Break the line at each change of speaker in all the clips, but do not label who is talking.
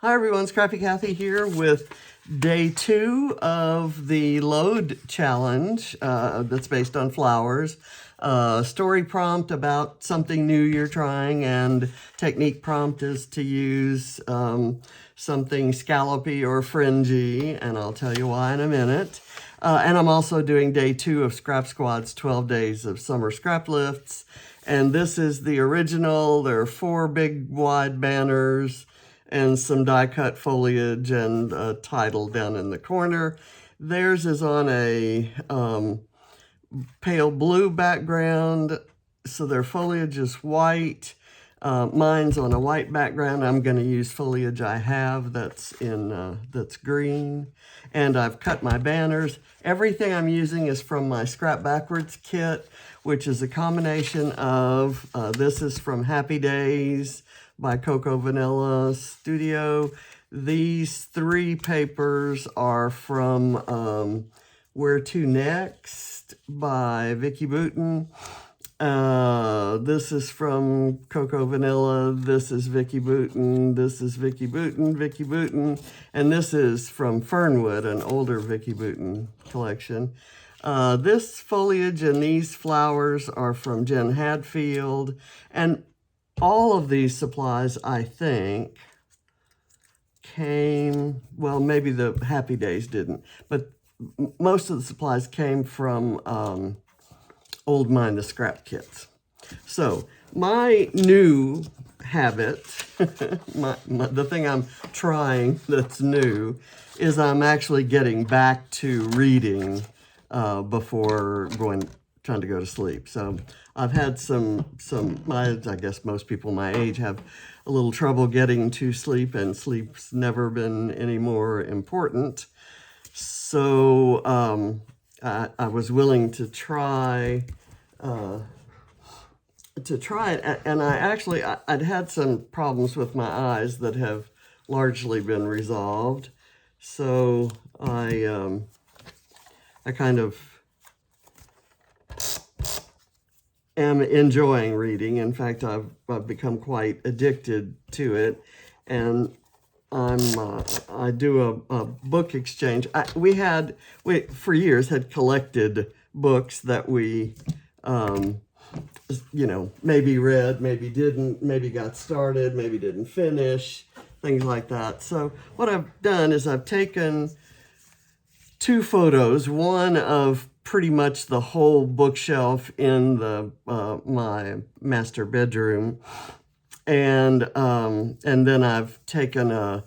Hi everyone, Scrappy Kathy here with day 2 of the load challenge that's based on flowers. Story prompt about something new you're trying, and technique prompt is to use something scallopy or fringy, and I'll tell you why in a minute. And I'm also doing day 2 of Scrap Squad's 12 Days of Summer Scraplifts. And this is the original. There are 4 big wide banners and some die-cut foliage and a title down in the corner. Theirs is on a pale blue background, so their foliage is white. Mine's on a white background. I'm going to use foliage I have that's green. And I've cut my banners. Everything I'm using is from my Scrap Backwards kit, which is a combination of, this is from Happy Days by Cocoa Vanilla Studio. These 3 papers are from Where to Next by Vicki Boutin. This is from Cocoa Vanilla, this is Vicki Boutin, this is Vicki Boutin, Vicki Boutin, and this is from Fernwood, an older Vicki Boutin collection. This foliage and these flowers are from Jen Hadfield, and all of these supplies, I think, came, well, maybe the Happy Days didn't, but most of the supplies came from Old Mine the Scrap Kits. So my new habit, the thing I'm trying that's new, is I'm actually getting back to reading before trying to go to sleep. So I've had I guess most people my age have a little trouble getting to sleep, and sleep's never been any more important. So I was willing to try it, and I'd had some problems with my eyes that have largely been resolved. So I kind of am enjoying reading. In fact, I've become quite addicted to it, and I do a book exchange. We for years had collected books that we, maybe read, maybe didn't, maybe got started, maybe didn't finish, things like that. So what I've done is I've taken 2 photos, one of pretty much the whole bookshelf in my master bedroom, and then I've taken a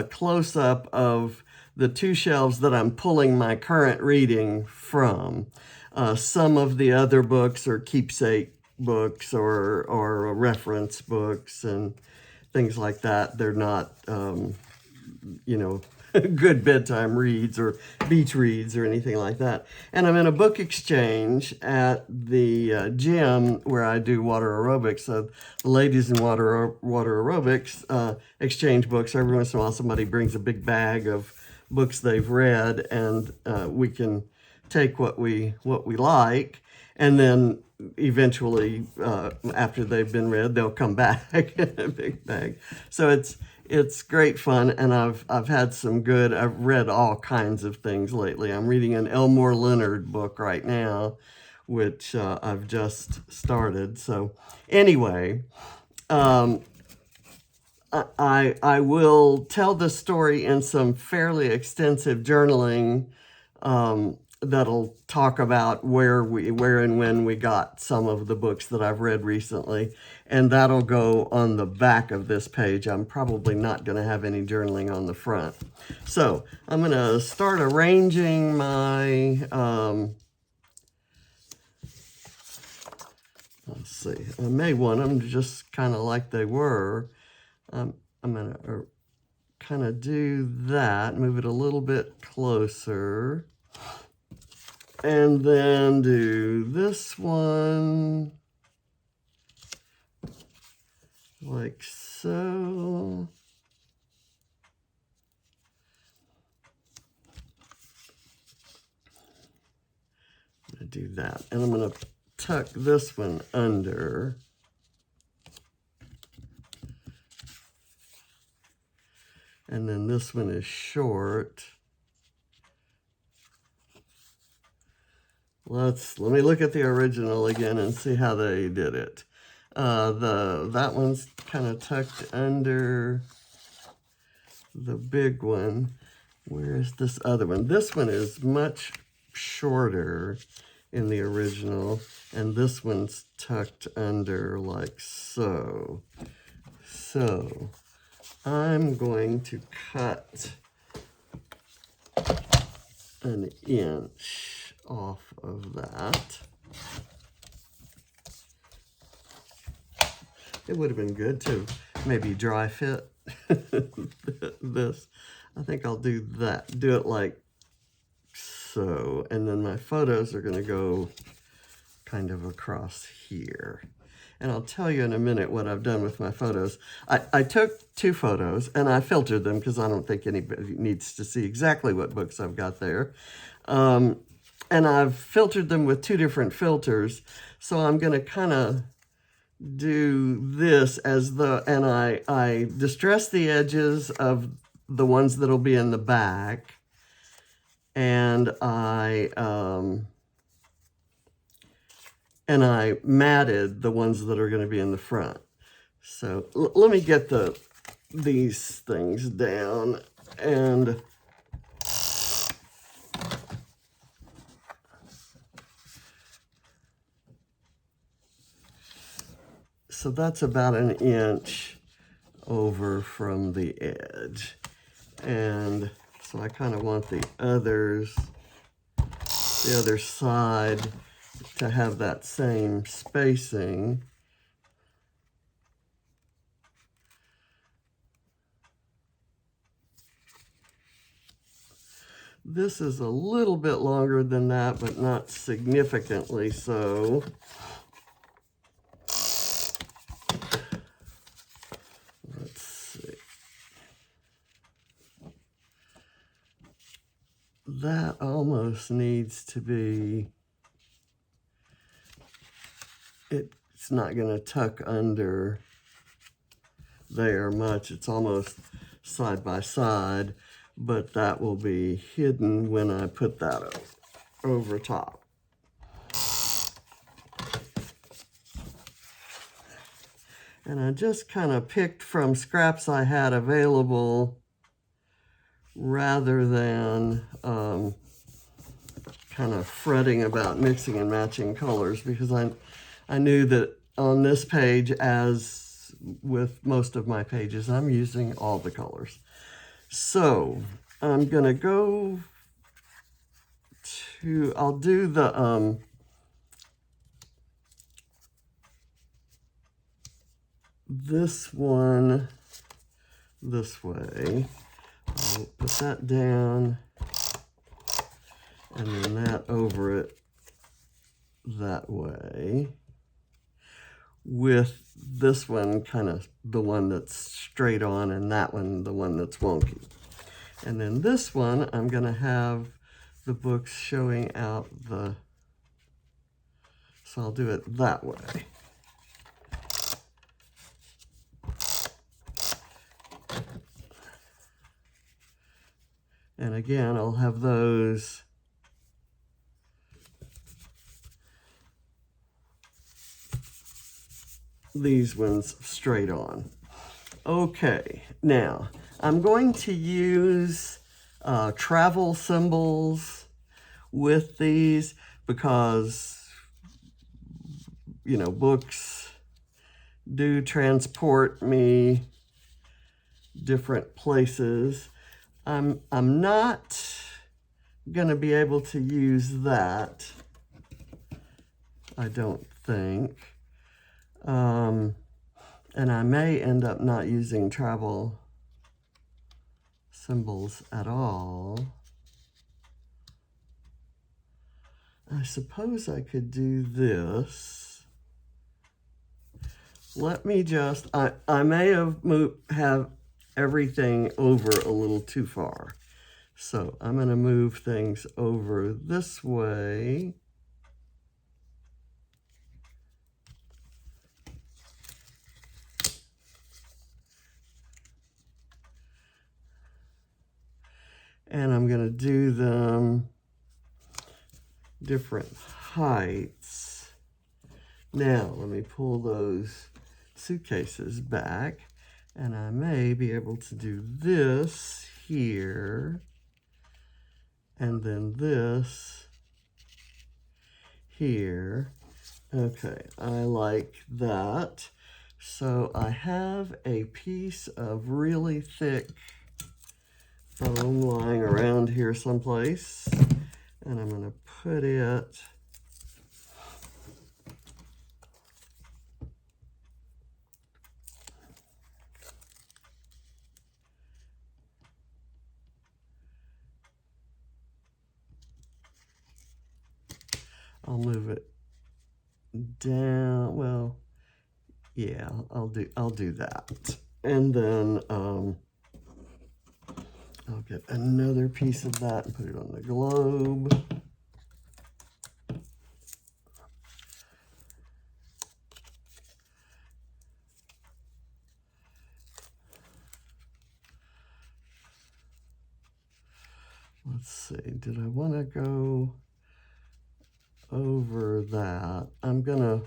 close-up of the 2 shelves that I'm pulling my current reading from. Some of the other books are keepsake books or reference books and things like that. They're not, good bedtime reads or beach reads or anything like that. And I'm in a book exchange at the gym where I do water aerobics. So the ladies in water aerobics exchange books. Every once in a while somebody brings a big bag of books they've read, and we can take what we like, and then eventually after they've been read, they'll come back in a big bag. So it's great fun, and I've read all kinds of things lately. I'm reading an Elmore Leonard book right now, which I've just started. So anyway, I will tell the story in some fairly extensive journaling that'll talk about where and when we got some of the books that I've read recently, and that'll go on the back of this page. I'm probably not going to have any journaling on the front. So I'm going to start arranging my, let's see, I may want them just kind of like they were. I'm going to kind of do that, move it a little bit closer. And then do this one like so. I'm going to do that. And I'm going to tuck this one under. And then this one is short. Let me look at the original again and see how they did it. That one's kind of tucked under the big one. Where is this other one? This one is much shorter in the original, and this one's tucked under like so. So I'm going to cut an inch off of that. It would have been good to maybe dry fit this. I think I'll do that. Do it like so. And then my photos are going to go kind of across here. And I'll tell you in a minute what I've done with my photos. I took 2 photos and I filtered them because I don't think anybody needs to see exactly what books I've got there. And I've filtered them with 2 different filters. So I'm going to kind of do this as and I distress the edges of the ones that'll be in the back. And I matted the ones that are going to be in the front. So let me get these things down. And so that's about an inch over from the edge. And so I kind of want the other side to have that same spacing. This is a little bit longer than that, but not significantly so. Let's see. That almost needs to be, it's not going to tuck under there much. It's almost side by side, but that will be hidden when I put that over top. And I just kind of picked from scraps I had available rather than kind of fretting about mixing and matching colors, because I knew that on this page, as with most of my pages, I'm using all the colors. So I'm going to go to, I'll do the this one this way. I'll put that down and then that over it that way, with this one kind of the one that's straight on and that one the one that's wonky. And then this one I'm going to have the books showing out the, so I'll do it that way. And again, I'll have these ones straight on. Okay, now I'm going to use travel symbols with these because, you know, books do transport me different places. I'm not going to be able to use that, I don't think. And I may end up not using travel symbols at all. I suppose I could do this. Let me just, I may have everything over a little too far. So I'm going to move things over this way. and I'm going to do them different heights. Now, let me pull those suitcases back, and I may be able to do this here, and then this here. Okay, I like that. So I have a piece of really thick foam lying around here someplace, and I'm going to put it I'll move it down. Well, yeah, I'll do that. And then I'll get another piece of that and put it on the globe. Let's see, did I want to go over that? I'm gonna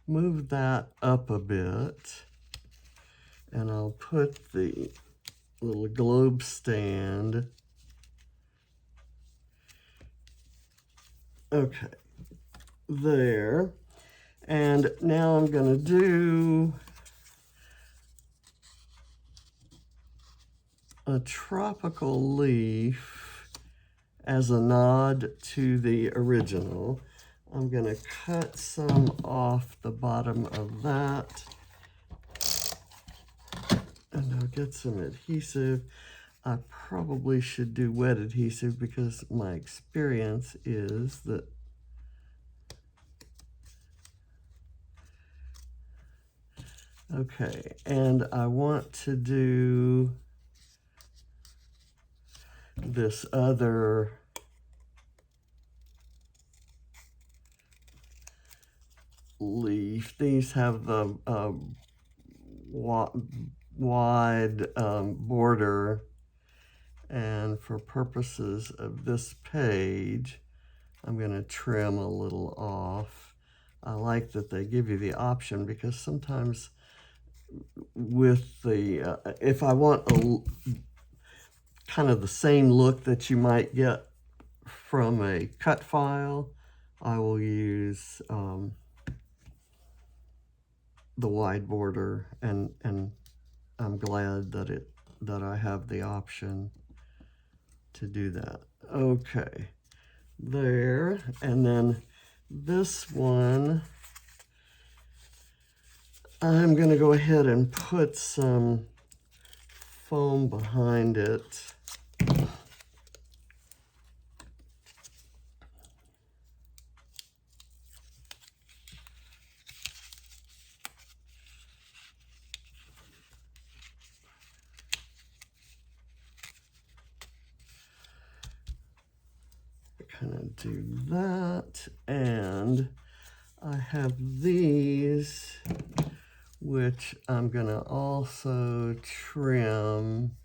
move that up a bit, and I'll put the little globe stand. Okay, there. And now I'm gonna do a tropical leaf as a nod to the original. I'm going to cut some off the bottom of that, and I'll get some adhesive. I probably should do wet adhesive because my experience is that okay, and I want to do this other leaf. These have the wide border, and for purposes of this page, I'm going to trim a little off. I like that they give you the option, because sometimes with the, if I want a kind of the same look that you might get from a cut file, I will use the wide border, and I'm glad that I have the option to do that. Okay, there, and then this one, I'm going to go ahead and put some foam behind it. Kind of do that, and I have these, which I'm going to also trim.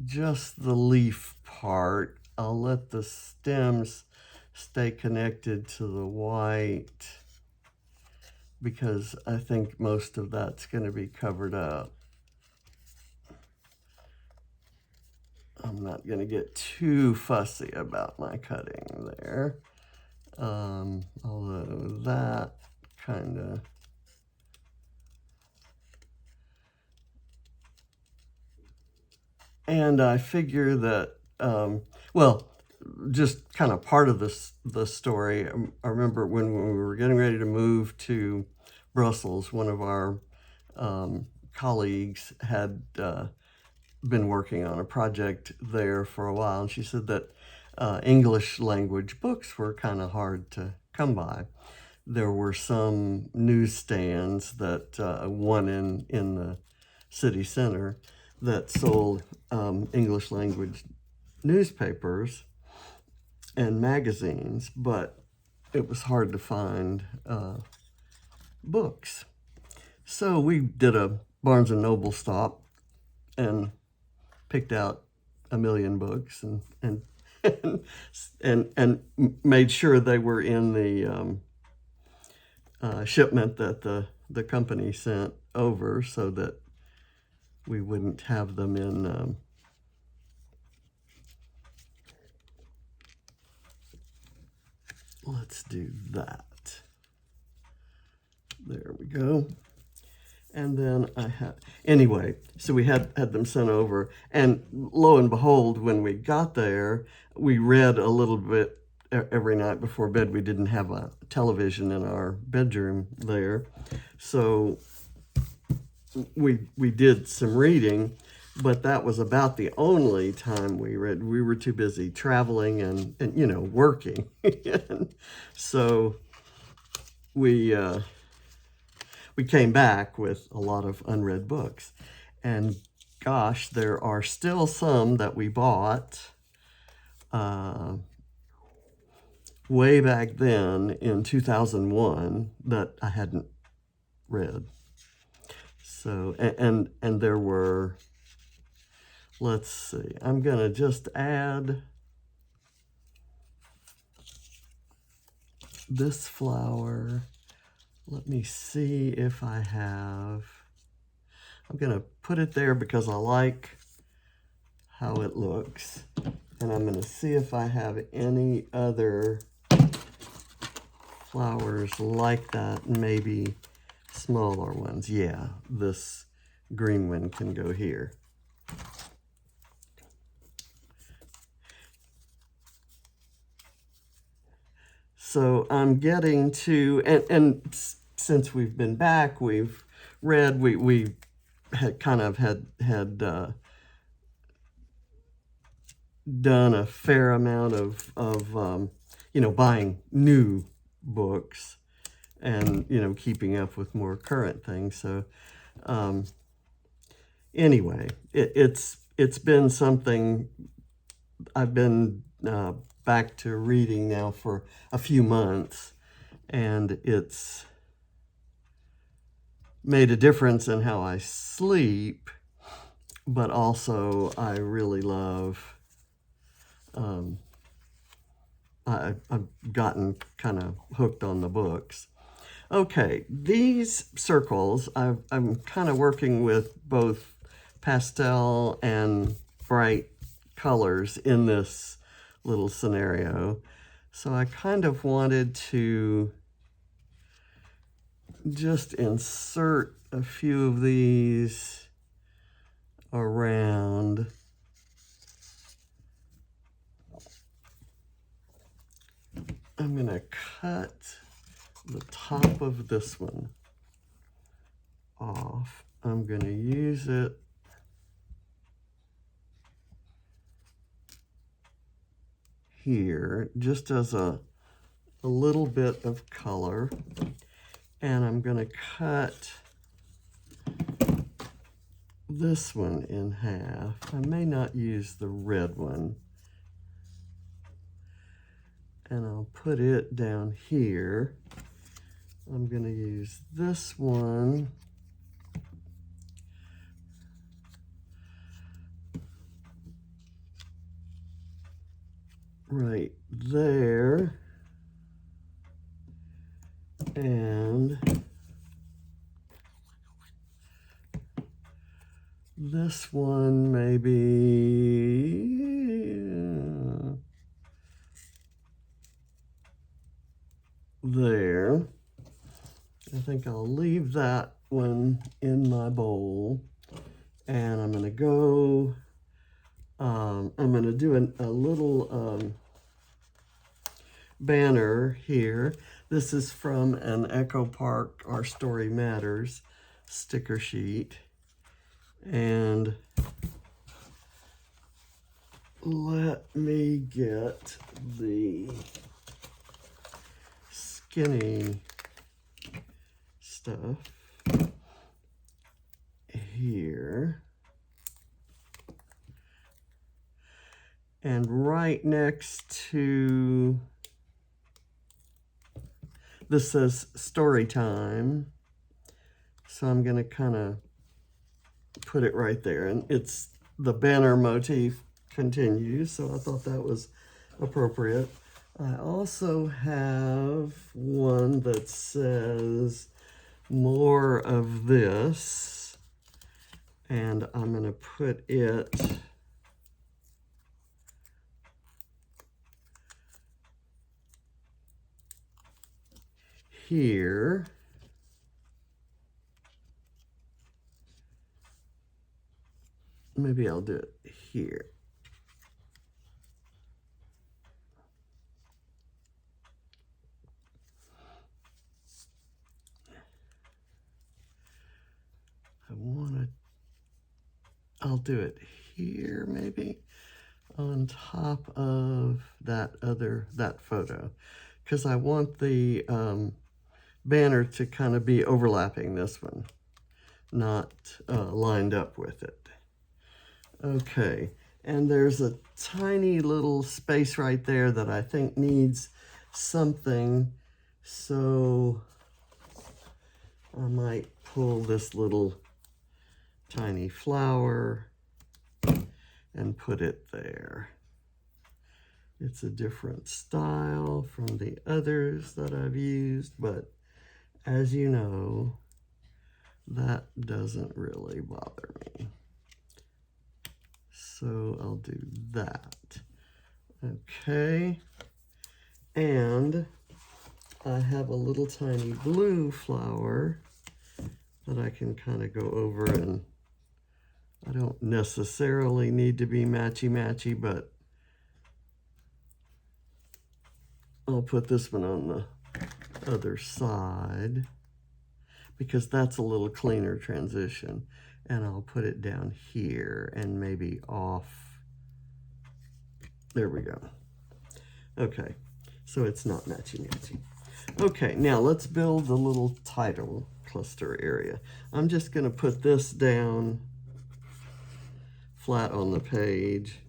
Just the leaf part. I'll let the stems stay connected to the white, because I think most of that's going to be covered up. I'm not going to get too fussy about my cutting there. Although that kind of, and I figure that, well, just kind of part of the story. I remember when we were getting ready to move to Brussels, one of our colleagues had been working on a project there for a while, and she said that English language books were kind of hard to come by. There were some newsstands that one in the city center that sold English language newspapers and magazines, but it was hard to find books. So we did a Barnes and Noble stop and picked out a million books and and made sure they were in the shipment that the company sent over, so that we wouldn't have them in. Let's do that. There we go. And then I had, anyway, so we had them sent over. And lo and behold, when we got there, we read a little bit every night before bed. We didn't have a television in our bedroom there. So we did some reading, but that was about the only time we read. We were too busy traveling and you know, working. So we came back with a lot of unread books. And gosh, there are still some that we bought way back then in 2001 that I hadn't read. So, and there were, let's see, I'm gonna just add this flower. Let me see if I have, I'm gonna put it there because I like how it looks. And I'm gonna see if I have any other flowers like that, maybe smaller ones. Yeah, this green one can go here. So I'm getting to, and since we've been back, we've read, we had kind of had done a fair amount of you know, buying new books and, you know, keeping up with more current things. So anyway, it's been something I've been back to reading now for a few months, and it's made a difference in how I sleep, but also I really love, I've gotten kind of hooked on the books. Okay, these circles, I'm kind of working with both pastel and bright colors in this little scenario. So I kind of wanted to just insert a few of these around. I'm gonna cut the top of this one off. I'm gonna use it here just as a little bit of color, and I'm gonna cut this one in half. I may not use the red one, and I'll put it down here. I'm gonna use this one right there, and this one maybe there. I think I'll leave that one in my bowl, and I'm gonna go, I'm gonna do a little banner here. This is from an Echo Park Our Story Matters sticker sheet. And let me get the skinny stuff here. And right next to, this says story time. So I'm going to kind of put it right there, and it's the banner motif continues, so I thought that was appropriate. I also have one that says more of this, and I'm going to put it here. Maybe I'll do it here. I'll do it here maybe on top of that photo, because I want the banner to kind of be overlapping this one, not lined up with it. Okay, and there's a tiny little space right there that I think needs something, so I might pull this little tiny flower and put it there. It's a different style from the others that I've used, but as you know, that doesn't really bother me. So I'll do that. Okay, and I have a little tiny blue flower that I can kind of go over, and I don't necessarily need to be matchy-matchy, but I'll put this one on the other side because that's a little cleaner transition. And I'll put it down here and maybe off. There we go. Okay, so it's not matchy-matchy. Okay, now let's build the little title cluster area. I'm just going to put this down flat on the page,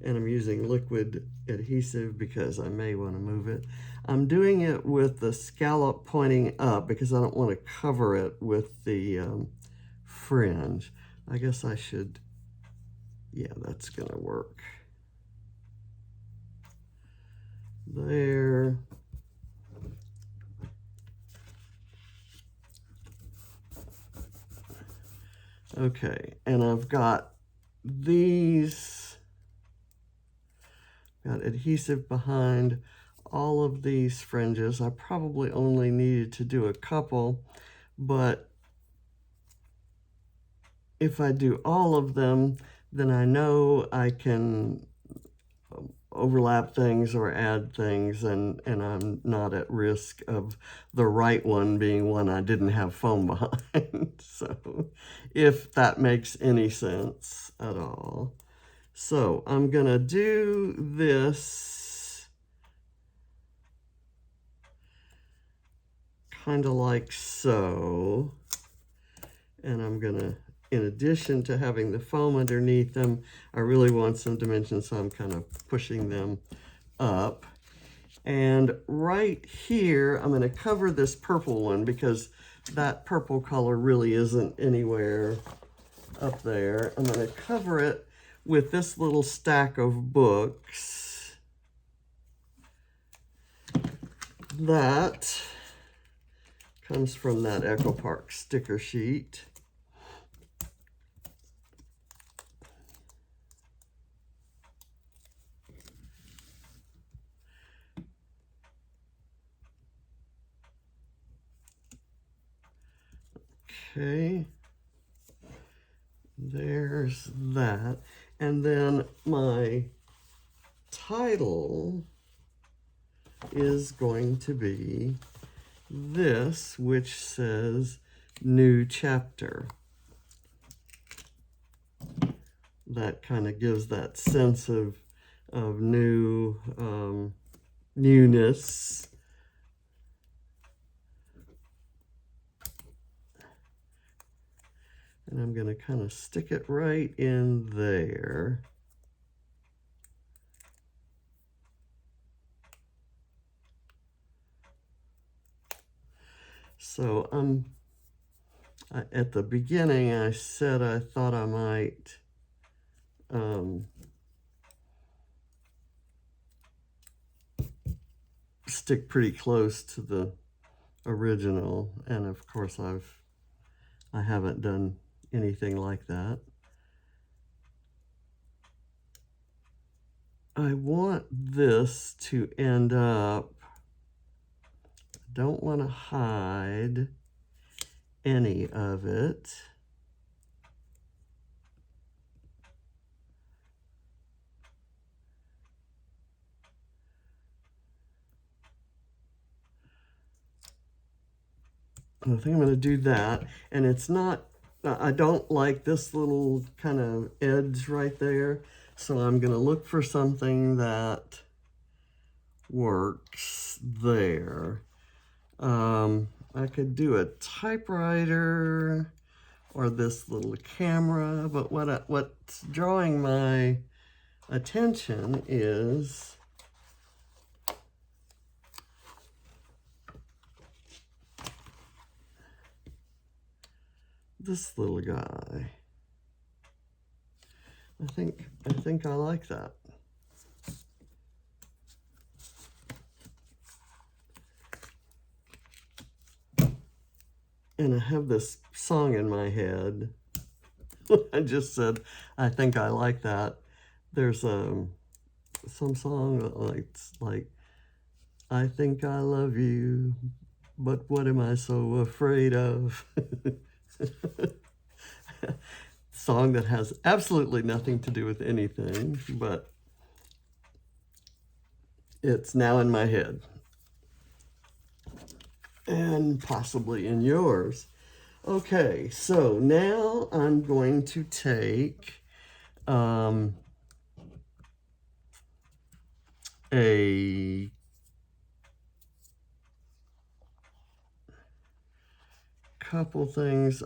and I'm using liquid adhesive because I may want to move it. I'm doing it with the scallop pointing up because I don't want to cover it with the fringe. I guess I should, yeah, that's going to work. There. Okay, and I've got these, got adhesive behind all of these fringes. I probably only needed to do a couple, but if I do all of them, then I know I can overlap things or add things, and I'm not at risk of the right one being one I didn't have foam behind. So if that makes any sense at all. So I'm gonna do this kind of like so, and I'm gonna, in addition to having the foam underneath them, I really want some dimension, so I'm kind of pushing them up. And right here, I'm going to cover this purple one because that purple color really isn't anywhere up there. I'm going to cover it with this little stack of books. That comes from that Echo Park sticker sheet. Okay, there's that. And then my title is going to be this, which says New Chapter. That kind of gives that sense of newness. And I'm going to kind of stick it right in there. So I'm At the beginning, I said I thought I might stick pretty close to the original, and of course I haven't done anything like that. I want this to end up, I don't want to hide any of it. I think I'm going to do that, and it's not, I don't like this little kind of edge right there, so I'm going to look for something that works there. I could do a typewriter or this little camera, but what's drawing my attention is this little guy. I think I like that. And I have this song in my head. I just said, I think I like that. There's some song like, I think I love you, but what am I so afraid of? Song that has absolutely nothing to do with anything, but it's now in my head. And possibly in yours. Okay, so now I'm going to take a couple things.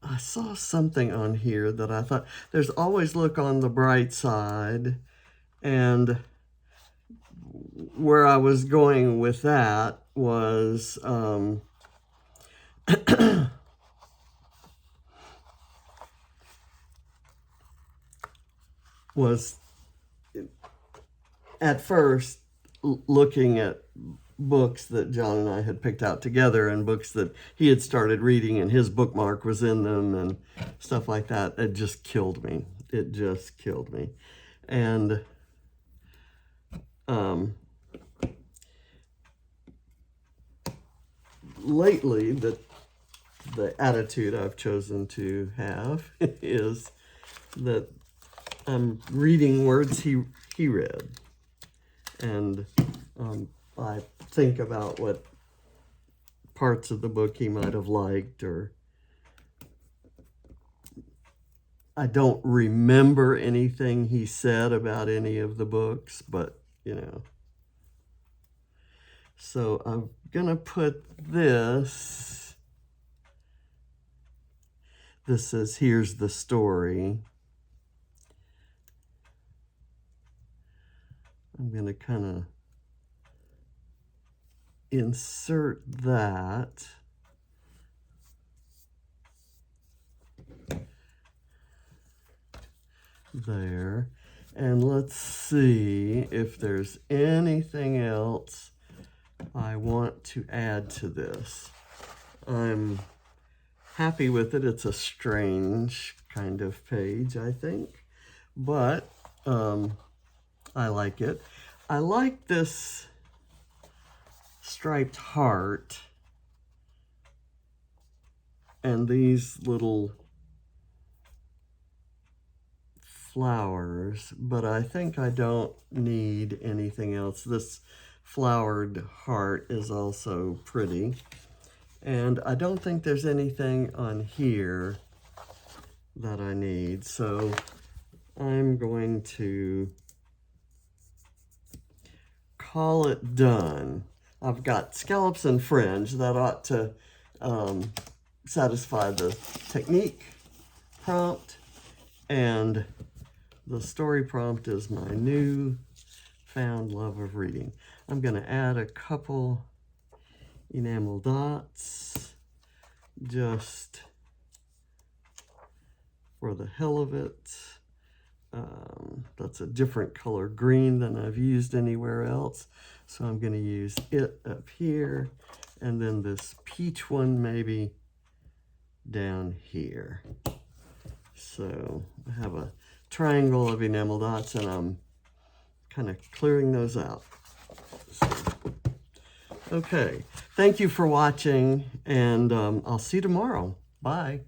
I saw something on here that I thought, there's always look on the bright side, and where I was going with that was was at first looking at books that John and I had picked out together, and books that he had started reading and his bookmark was in them and stuff like that. It just killed me. It just killed me. And lately, the attitude I've chosen to have is that I'm reading words he read, and I think about what parts of the book he might have liked, or I don't remember anything he said about any of the books, but you know. So I'm gonna put this. This says, here's the story. I'm gonna kind of insert that. There. And let's see if there's anything else I want to add to this. I'm happy with it. It's a strange kind of page, I think, but I like it. I like this striped heart and these little flowers, but I think I don't need anything else. This flowered heart is also pretty, and I don't think there's anything on here that I need, so I'm going to call it done. I've got scallops and fringe. That ought to satisfy the technique prompt, and the story prompt is my new found love of reading. I'm going to add a couple enamel dots just for the hell of it. That's a different color green than I've used anywhere else. So I'm going to use it up here, and then this peach one maybe down here. So I have a triangle of enamel dots, and I'm kind of clearing those out. So, okay, thank you for watching, and I'll see you tomorrow. Bye.